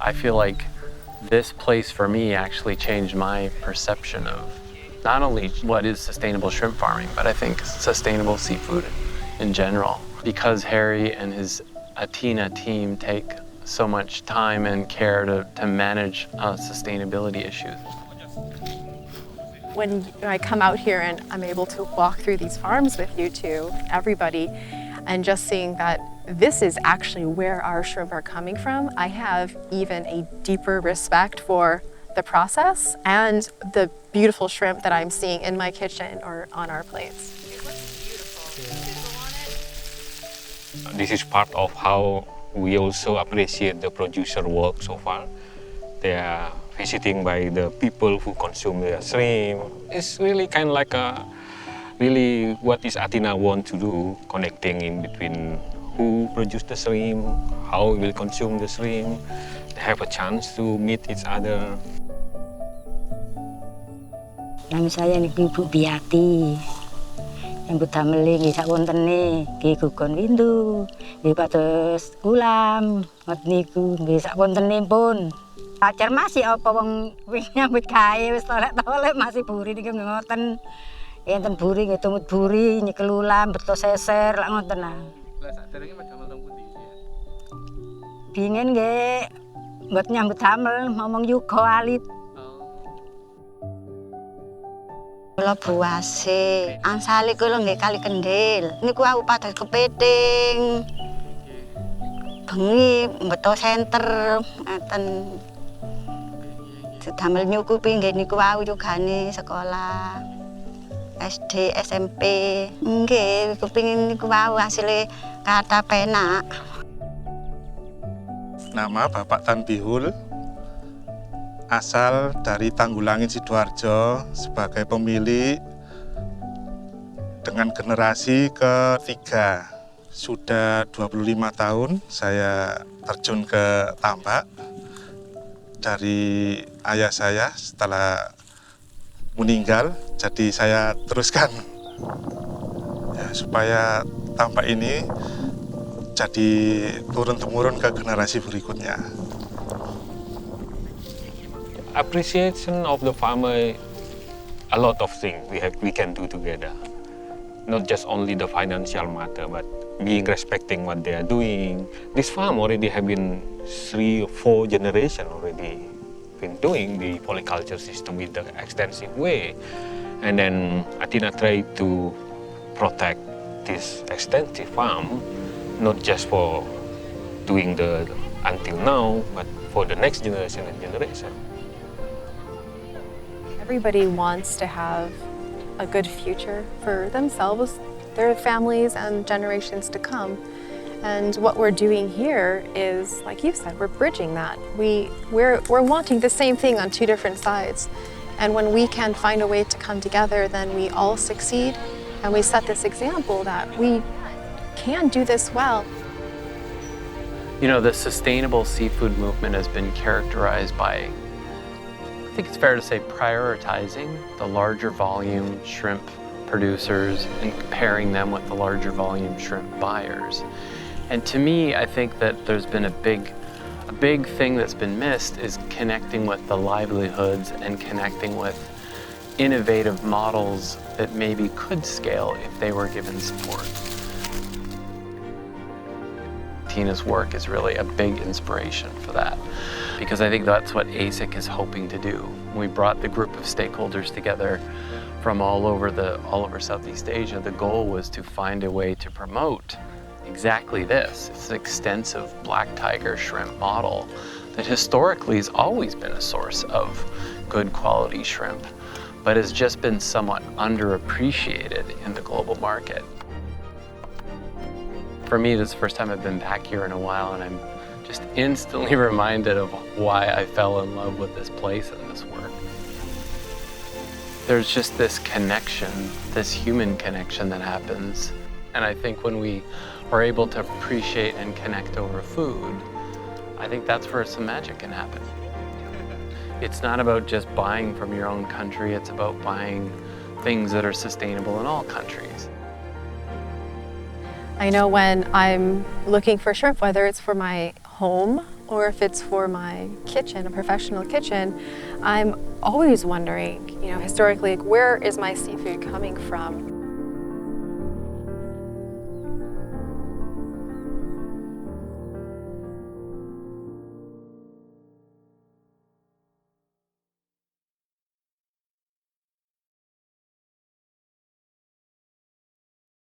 I feel like this place for me actually changed my perception of not only what is sustainable shrimp farming, but I think sustainable seafood in general. Because Harry and his Athena team take so much time and care to manage sustainability issues. When I come out here and I'm able to walk through these farms with you two, everybody, and just seeing that this is actually where our shrimp are coming from, I have even a deeper respect for the process and the beautiful shrimp that I'm seeing in my kitchen or on our plates. This is part of how we also appreciate the producer work so far. They are visiting by the people who consume the shrimp. It's really kind of like really what is Athena want to do, connecting in between who produce the shrimp, how we will consume the shrimp. They have a chance to meet each other. Nama saya niku Ibu Biati. Yang budameli nggih sawontene nggih gugon windu, nggih pados ulam, ngoten niku nggih sakwontenipun. Pacar masih apa wong nyambut gawe wis tolek-tolek masih buri niku ngoten. Enten buri nggih tumut buri nyekel ulam beto seser lak ngoten nah. Lah saderenge damel teng pundi? Bingen nggih mboten nyambut damel ngomong yuga alit. Kula buase, angsale kula nggih kali kendhil. Niku aku pados kepiting. Bengi mbeto senter ngaten. Damel nyukupi nggih niku wau yugane sekolah. SD, SMP. Nggih, kepingin niku wau hasile kata penak. Nama Bapak Tan Bihul. Asal dari Tanggulangin Sidoarjo sebagai pemilik dengan generasi ketiga. Sudah 25 tahun saya terjun ke tambak dari ayah saya setelah meninggal, jadi saya teruskan ya, supaya tambak ini jadi turun-temurun ke generasi berikutnya. Appreciation of the farmer, a lot of things we can do together. Not just only the financial matter, but being respecting what they are doing. This farm already have been 3 or 4 generations already been doing the polyculture system with the extensive way. And then Athena tried to protect this extensive farm, not just for doing the until now, but for the next generation and generation. Everybody wants to have a good future for themselves, their families, and generations to come. And what we're doing here is, like you said, we're bridging that. We're wanting the same thing on 2 different sides. And when we can find a way to come together, then we all succeed. And we set this example that we can do this well. You know, the sustainable seafood movement has been characterized by, I think it's fair to say, prioritizing the larger volume shrimp producers and pairing them with the larger volume shrimp buyers. And to me, I think that there's been a big thing that's been missed is connecting with the livelihoods and connecting with innovative models that maybe could scale if they were given support. Tina's work is really a big inspiration for that, because I think that's what ASIC is hoping to do. We brought the group of stakeholders together from all over Southeast Asia. The goal was to find a way to promote exactly this. It's an extensive black tiger shrimp model that historically has always been a source of good quality shrimp, but has just been somewhat underappreciated in the global market. For me, this is the first time I've been back here in a while, and I'm just instantly reminded of why I fell in love with this place and this work. There's just this connection, this human connection that happens. And I think when we are able to appreciate and connect over food, I think that's where some magic can happen. It's not about just buying from your own country, it's about buying things that are sustainable in all countries. I know when I'm looking for shrimp, whether it's for my home or if it's for my kitchen, a professional kitchen, I'm always wondering, historically, like, where is my seafood coming from?